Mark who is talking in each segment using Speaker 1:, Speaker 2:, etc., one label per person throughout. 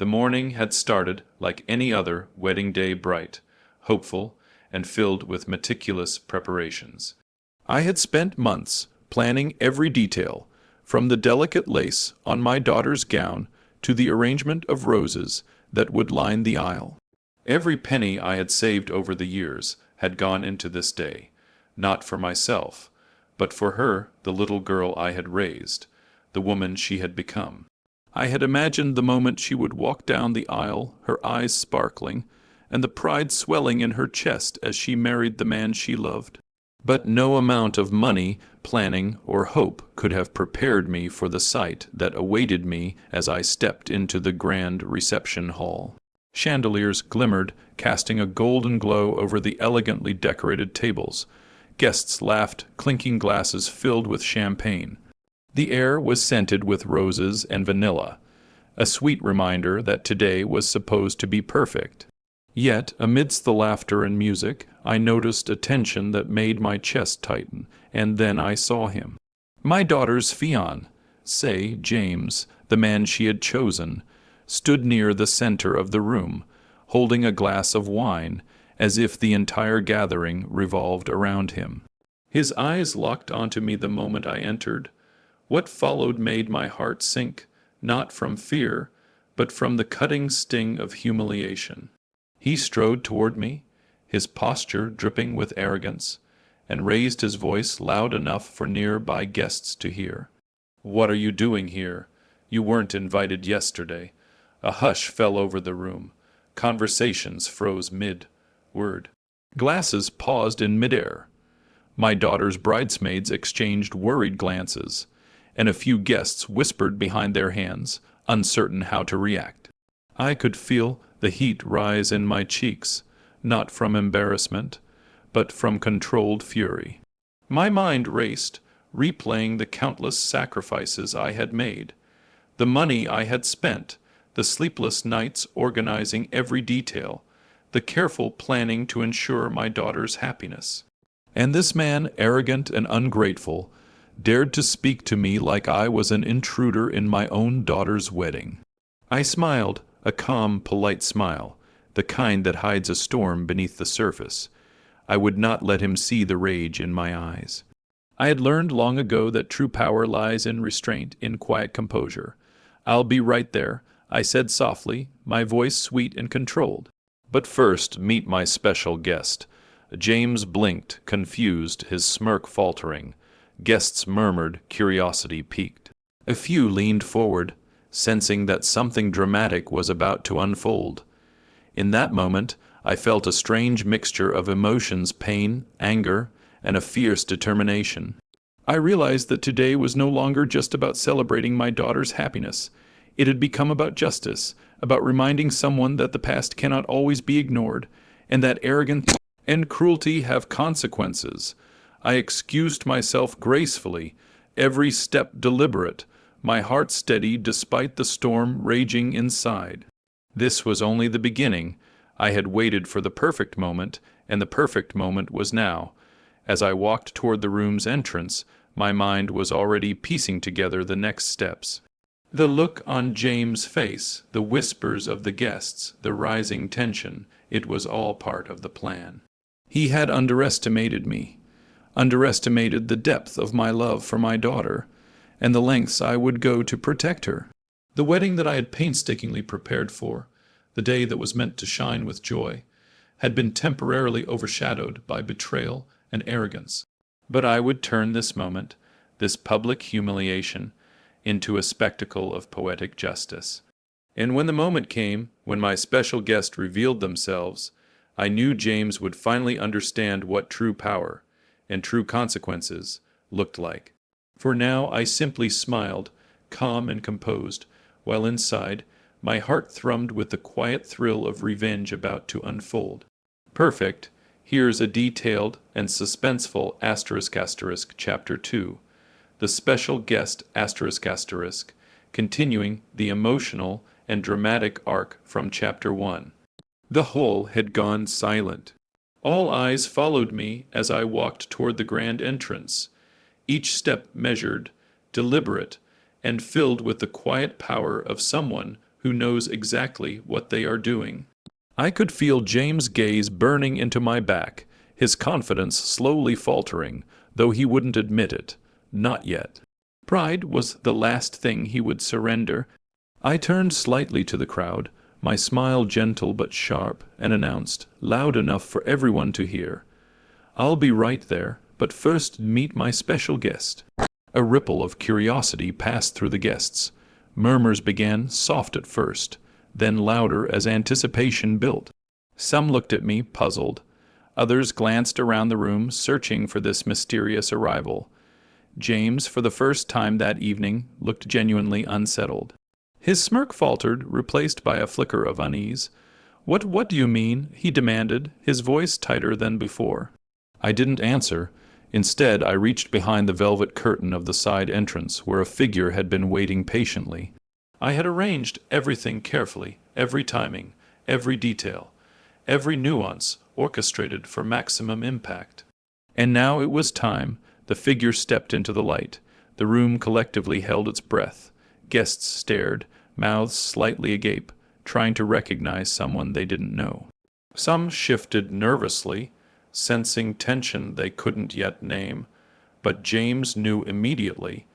Speaker 1: The morning had started like any other wedding day, bright, hopeful, and filled with meticulous preparations. I had spent months planning every detail, from the delicate lace on my daughter's gown to the arrangement of roses that would line the aisle. Every penny I had saved over the years had gone into this day, not for myself, but for her, the little girl I had raised, the woman she had become. I had imagined the moment she would walk down the aisle, her eyes sparkling, and the pride swelling in her chest as she married the man she loved. But no amount of money, planning, or hope could have prepared me for the sight that awaited me as I stepped into the grand reception hall. Chandeliers glimmered, casting a golden glow over the elegantly decorated tables. Guests laughed, clinking glasses filled with champagne. The air was scented with roses and vanilla, a sweet reminder that today was supposed to be perfect. Yet, amidst the laughter and music, I noticed a tension that made my chest tighten, and then I saw him. My daughter's fiancé, James, the man she had chosen, stood near the center of the room, holding a glass of wine, as if the entire gathering revolved around him. His eyes locked onto me the moment I entered. What followed made my heart sink, not from fear, but from the cutting sting of humiliation. He strode toward me, his posture dripping with arrogance, and raised his voice loud enough for nearby guests to hear. "What are you doing here? You weren't invited yesterday." A hush fell over the room. Conversations froze mid-word. Glasses paused in midair. My daughter's bridesmaids exchanged worried glances, and a few guests whispered behind their hands, uncertain how to react. I could feel the heat rise in my cheeks, not from embarrassment, but from controlled fury. My mind raced, replaying the countless sacrifices I had made, the money I had spent, the sleepless nights organizing every detail, the careful planning to ensure my daughter's happiness. And this man, arrogant and ungrateful, dared to speak to me like I was an intruder in my own daughter's wedding. I smiled, a calm, polite smile, the kind that hides a storm beneath the surface. I would not let him see the rage in my eyes. I had learned long ago that true power lies in restraint, in quiet composure. "I'll be right there," I said softly, my voice sweet and controlled. "But first, meet my special guest." James blinked, confused, his smirk faltering. Guests murmured, curiosity piqued. A few leaned forward, sensing that something dramatic was about to unfold. In that moment, I felt a strange mixture of emotions, pain, anger, and a fierce determination. I realized that today was no longer just about celebrating my daughter's happiness. It had become about justice, about reminding someone that the past cannot always be ignored, and that arrogance and cruelty have consequences. I excused myself gracefully, every step deliberate, my heart steady despite the storm raging inside. This was only the beginning. I had waited for the perfect moment, and the perfect moment was now. As I walked toward the room's entrance, my mind was already piecing together the next steps. The look on James' face, the whispers of the guests, the rising tension, it was all part of the plan. He had underestimated me, underestimated the depth of my love for my daughter, and the lengths I would go to protect her. The wedding that I had painstakingly prepared for, the day that was meant to shine with joy, had been temporarily overshadowed by betrayal and arrogance. But I would turn this moment, this public humiliation, into a spectacle of poetic justice. And when the moment came, when my special guest revealed themselves, I knew James would finally understand what true power and true consequences looked like. For now I simply smiled, calm and composed, while inside my heart thrummed with the quiet thrill of revenge about to unfold. Perfect. Here's a detailed and suspenseful *** Chapter 2. The special guest ***, continuing the emotional and dramatic arc from Chapter 1. The whole had gone silent. All eyes followed me as I walked toward the grand entrance, each step measured, deliberate, and filled with the quiet power of someone who knows exactly what they are doing. I could feel James' gaze burning into my back, his confidence slowly faltering, though he wouldn't admit it. Not yet. Pride was the last thing he would surrender. I turned slightly to the crowd, my smile gentle but sharp, and announced, loud enough for everyone to hear, "I'll be right there, but first meet my special guest." A ripple of curiosity passed through the guests. Murmurs began, soft at first, then louder as anticipation built. Some looked at me, puzzled. Others glanced around the room, searching for this mysterious arrival. James, for the first time that evening, looked genuinely unsettled. His smirk faltered, replaced by a flicker of unease. What do you mean?" he demanded, his voice tighter than before. I didn't answer. Instead, I reached behind the velvet curtain of the side entrance, where a figure had been waiting patiently. I had arranged everything carefully, every timing, every detail, every nuance orchestrated for maximum impact. And now it was time. The figure stepped into the light. The room collectively held its breath. Guests stared, mouths slightly agape, trying to recognize someone they didn't know. Some shifted nervously, sensing tension they couldn't yet name, but James knew immediately.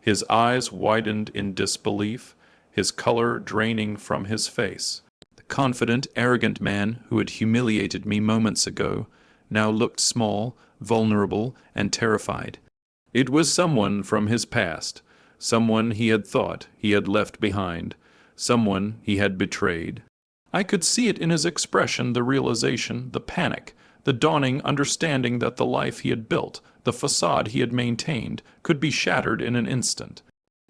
Speaker 1: His eyes widened in disbelief, his color draining from his face. The confident, arrogant man who had humiliated me moments ago now looked small, vulnerable, and terrified. It was someone from his past, someone he had thought he had left behind, someone he had betrayed. I could see it in his expression, the realization, the panic, the dawning understanding that the life he had built, the facade he had maintained, could be shattered in an instant.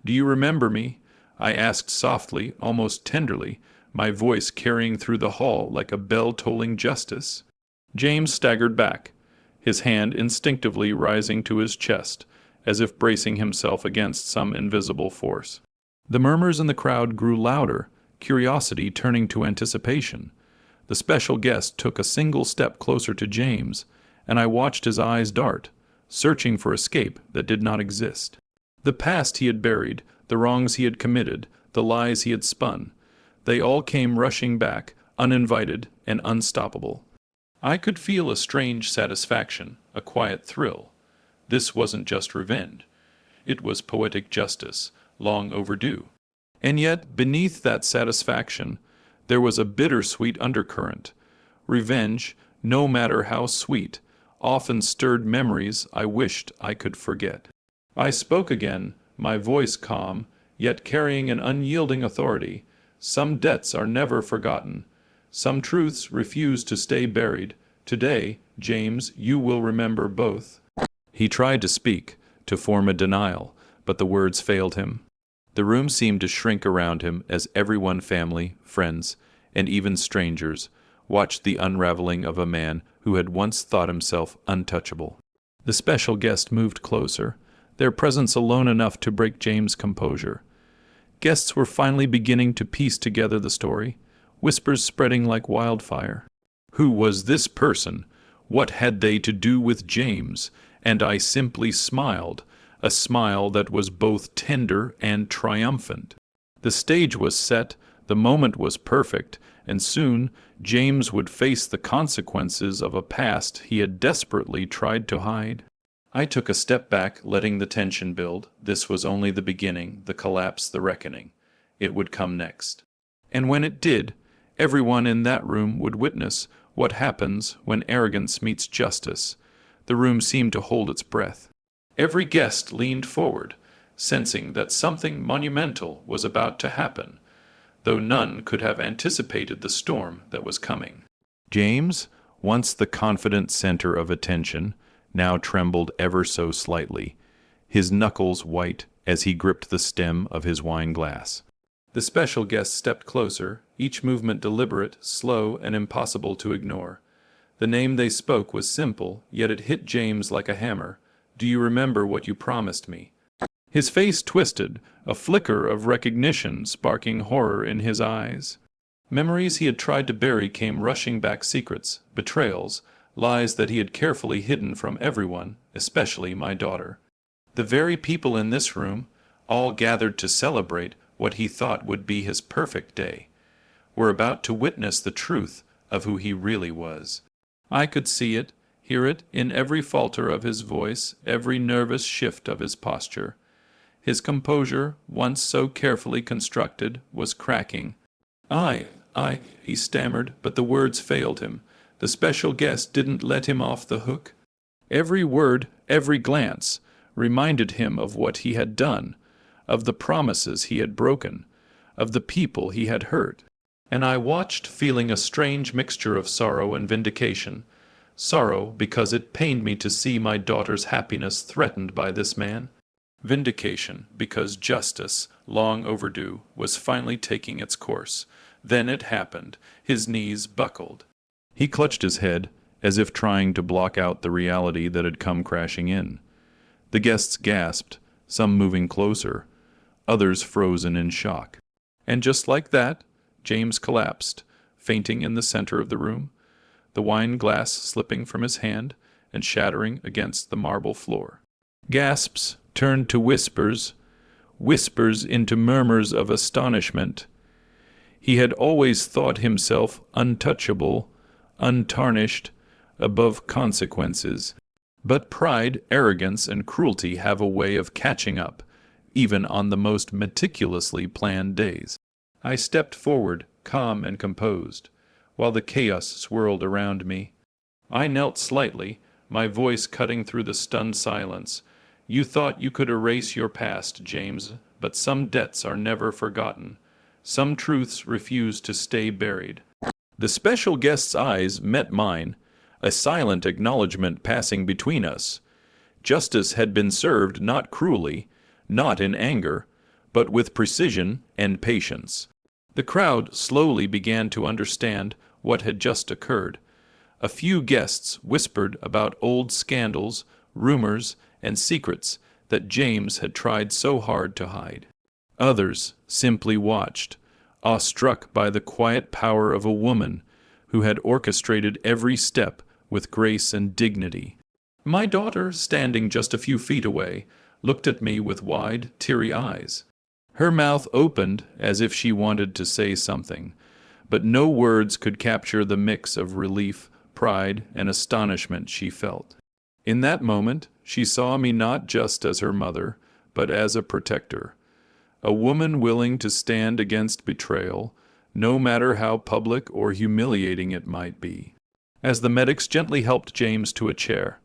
Speaker 1: "Do you remember me?" I asked softly, almost tenderly, my voice carrying through the hall like a bell tolling justice. James staggered back, his hand instinctively rising to his chest, as if bracing himself against some invisible force. The murmurs in the crowd grew louder, curiosity turning to anticipation. The special guest took a single step closer to James, and I watched his eyes dart, searching for escape that did not exist. The past he had buried, the wrongs he had committed, the lies he had spun, they all came rushing back, uninvited and unstoppable. I could feel a strange satisfaction, a quiet thrill. This wasn't just revenge. It was poetic justice, long overdue. And yet, beneath that satisfaction, there was a bittersweet undercurrent. Revenge, no matter how sweet, often stirred memories I wished I could forget. I spoke again, my voice calm, yet carrying an unyielding authority. Some debts are never forgotten. Some truths refuse to stay buried. Today, James, you will remember both. He tried to speak, to form a denial, but the words failed him. The room seemed to shrink around him as everyone, family, friends, and even strangers, watched the unraveling of a man who had once thought himself untouchable. The special guest moved closer, their presence alone enough to break James' composure. Guests were finally beginning to piece together the story, whispers spreading like wildfire. Who was this person? What had they to do with James? And I simply smiled, a smile that was both tender and triumphant. The stage was set, the moment was perfect, and soon James would face the consequences of a past he had desperately tried to hide. I took a step back, letting the tension build. This was only the beginning, the collapse, the reckoning. It would come next. And when it did, everyone in that room would witness what happens when arrogance meets justice. The room seemed to hold its breath. Every guest leaned forward, sensing that something monumental was about to happen, though none could have anticipated the storm that was coming. James, once the confident center of attention, now trembled ever so slightly, his knuckles white as he gripped the stem of his wine glass. The special guest stepped closer, each movement deliberate, slow, and impossible to ignore. The name they spoke was simple, yet it hit James like a hammer. "Do you remember what you promised me?" His face twisted, a flicker of recognition sparking horror in his eyes. Memories he had tried to bury came rushing back, secrets, betrayals, lies that he had carefully hidden from everyone, especially my daughter. The very people in this room, all gathered to celebrate, what he thought would be his perfect day, were about to witness the truth of who he really was. I could see it, hear it in every falter of his voice, every nervous shift of his posture. His composure, once so carefully constructed, was cracking. I, he stammered, but the words failed him. The special guest didn't let him off the hook. Every word, every glance, reminded him of what he had done, of the promises he had broken, of the people he had hurt. And I watched, feeling a strange mixture of sorrow and vindication. Sorrow, because it pained me to see my daughter's happiness threatened by this man. Vindication, because justice, long overdue, was finally taking its course. Then it happened. His knees buckled. He clutched his head, as if trying to block out the reality that had come crashing in. The guests gasped, some moving closer, others frozen in shock. And just like that, James collapsed, fainting in the center of the room, the wine glass slipping from his hand and shattering against the marble floor. Gasps turned to whispers, whispers into murmurs of astonishment. He had always thought himself untouchable, untarnished, above consequences. But pride, arrogance, and cruelty have a way of catching up, even on the most meticulously planned days. I stepped forward, calm and composed, while the chaos swirled around me. I knelt slightly, my voice cutting through the stunned silence. You thought you could erase your past, James, but some debts are never forgotten. Some truths refuse to stay buried. The special guest's eyes met mine, a silent acknowledgment passing between us. Justice had been served not cruelly, not in anger, but with precision and patience. The crowd slowly began to understand what had just occurred. A few guests whispered about old scandals, rumors, and secrets that James had tried so hard to hide. Others simply watched, awestruck by the quiet power of a woman who had orchestrated every step with grace and dignity. My daughter, standing just a few feet away, looked at me with wide, teary eyes. Her mouth opened as if she wanted to say something, but no words could capture the mix of relief, pride, and astonishment she felt. In that moment, she saw me not just as her mother, but as a protector, a woman willing to stand against betrayal, no matter how public or humiliating it might be. As the medics gently helped James to a chair,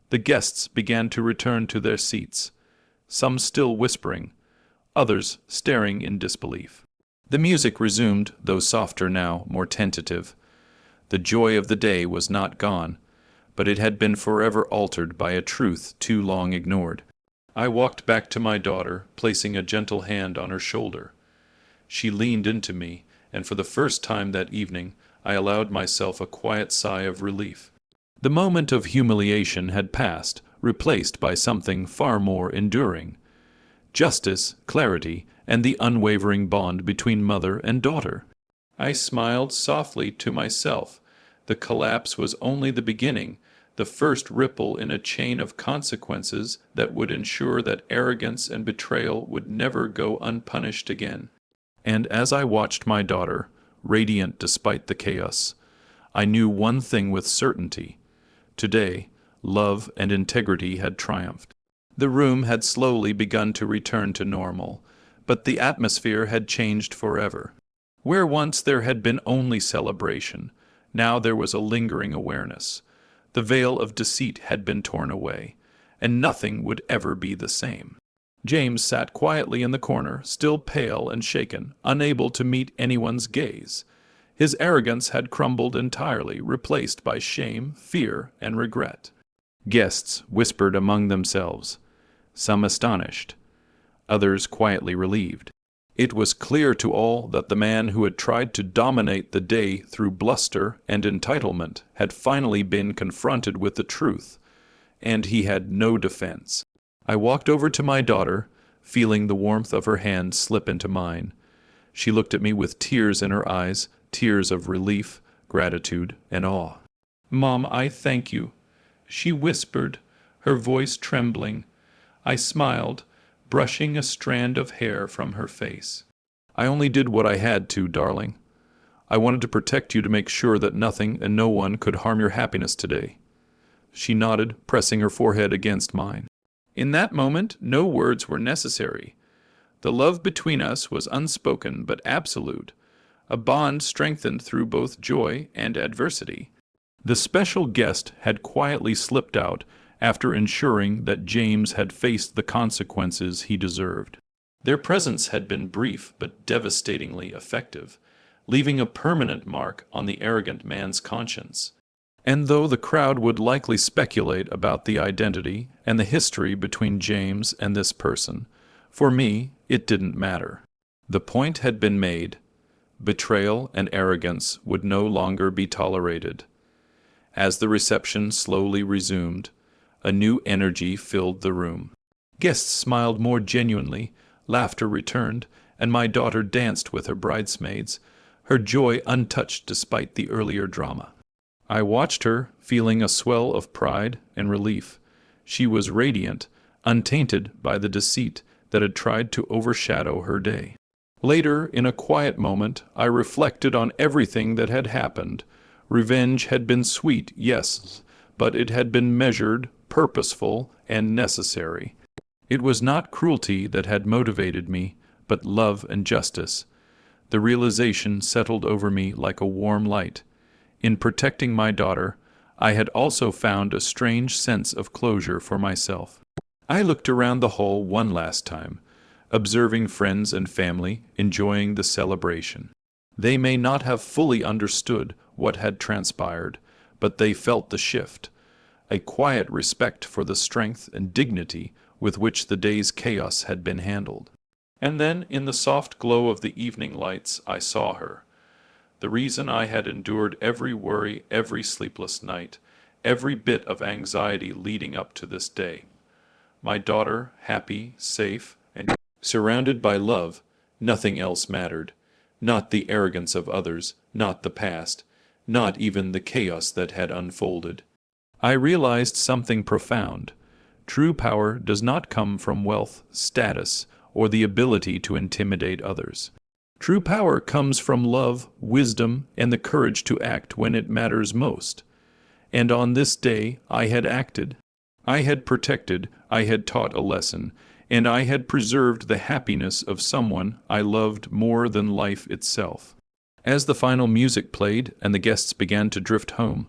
Speaker 1: the guests began to return to their seats, some still whispering, others staring in disbelief. The music resumed, though softer now, more tentative. The joy of the day was not gone, but it had been forever altered by a truth too long ignored. I walked back to my daughter, placing a gentle hand on her shoulder. She leaned into me, and for the first time that evening, I allowed myself a quiet sigh of relief. The moment of humiliation had passed, replaced by something far more enduring. Justice, clarity, and the unwavering bond between mother and daughter. I smiled softly to myself. The collapse was only the beginning, the first ripple in a chain of consequences that would ensure that arrogance and betrayal would never go unpunished again. And as I watched my daughter, radiant despite the chaos, I knew one thing with certainty. Today, love and integrity had triumphed. The room had slowly begun to return to normal, but the atmosphere had changed forever. Where once there had been only celebration, now there was a lingering awareness. The veil of deceit had been torn away, and nothing would ever be the same. James sat quietly in the corner, still pale and shaken, unable to meet anyone's gaze. His arrogance had crumbled entirely, replaced by shame, fear, and regret. Guests whispered among themselves, some astonished, others quietly relieved. It was clear to all that the man who had tried to dominate the day through bluster and entitlement had finally been confronted with the truth, and he had no defense. I walked over to my daughter, feeling the warmth of her hand slip into mine. She looked at me with tears in her eyes, tears of relief, gratitude, and awe. "Mom, I thank you," she whispered, her voice trembling. I smiled, brushing a strand of hair from her face. I only did what I had to, darling. I wanted to protect you, to make sure that nothing and no one could harm your happiness today." She nodded, pressing her forehead against mine. In that moment, no words were necessary. The love between us was unspoken but absolute, a bond strengthened through both joy and adversity. The special guest had quietly slipped out after ensuring that James had faced the consequences he deserved. Their presence had been brief but devastatingly effective, leaving a permanent mark on the arrogant man's conscience. And though the crowd would likely speculate about the identity and the history between James and this person, for me, it didn't matter. The point had been made. Betrayal and arrogance would no longer be tolerated. As the reception slowly resumed, a new energy filled the room. Guests smiled more genuinely, laughter returned, and my daughter danced with her bridesmaids, her joy untouched despite the earlier drama. I watched her, feeling a swell of pride and relief. She was radiant, untainted by the deceit that had tried to overshadow her day. Later, in a quiet moment, I reflected on everything that had happened. Revenge had been sweet, yes, but it had been measured, purposeful, and necessary. It was not cruelty that had motivated me, but love and justice. The realization settled over me like a warm light. In protecting my daughter, I had also found a strange sense of closure for myself. I looked around the hall one last time, observing friends and family enjoying the celebration. They may not have fully understood what had transpired, but they felt the shift, a quiet respect for the strength and dignity with which the day's chaos had been handled. And then, in the soft glow of the evening lights, I saw her. The reason I had endured every worry, every sleepless night, every bit of anxiety leading up to this day. My daughter, happy, safe, and surrounded by love, nothing else mattered. Not the arrogance of others, not the past, not even the chaos that had unfolded. I realized something profound. True power does not come from wealth, status, or the ability to intimidate others. True power comes from love, wisdom, and the courage to act when it matters most. And on this day I had acted. I had protected, I had taught a lesson, and I had preserved the happiness of someone I loved more than life itself. As the final music played and the guests began to drift home,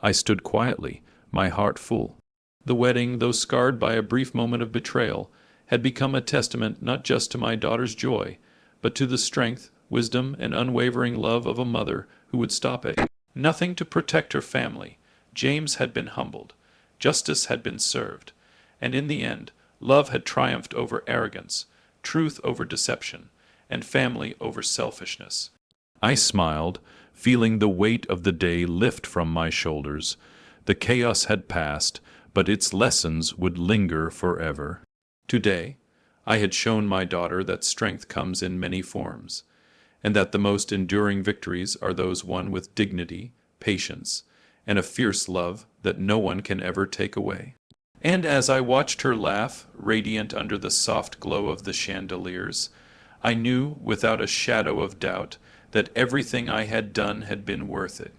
Speaker 1: I stood quietly, my heart full. The wedding, though scarred by a brief moment of betrayal, had become a testament not just to my daughter's joy, but to the strength, wisdom, and unwavering love of a mother who would stop at nothing to protect her family. James had been humbled, justice had been served, and in the end, love had triumphed over arrogance, truth over deception, and family over selfishness. I smiled, feeling the weight of the day lift from my shoulders. The chaos had passed, but its lessons would linger forever. Today, I had shown my daughter that strength comes in many forms, and that the most enduring victories are those won with dignity, patience, and a fierce love that no one can ever take away. And as I watched her laugh, radiant under the soft glow of the chandeliers, I knew without a shadow of doubt that everything I had done had been worth it.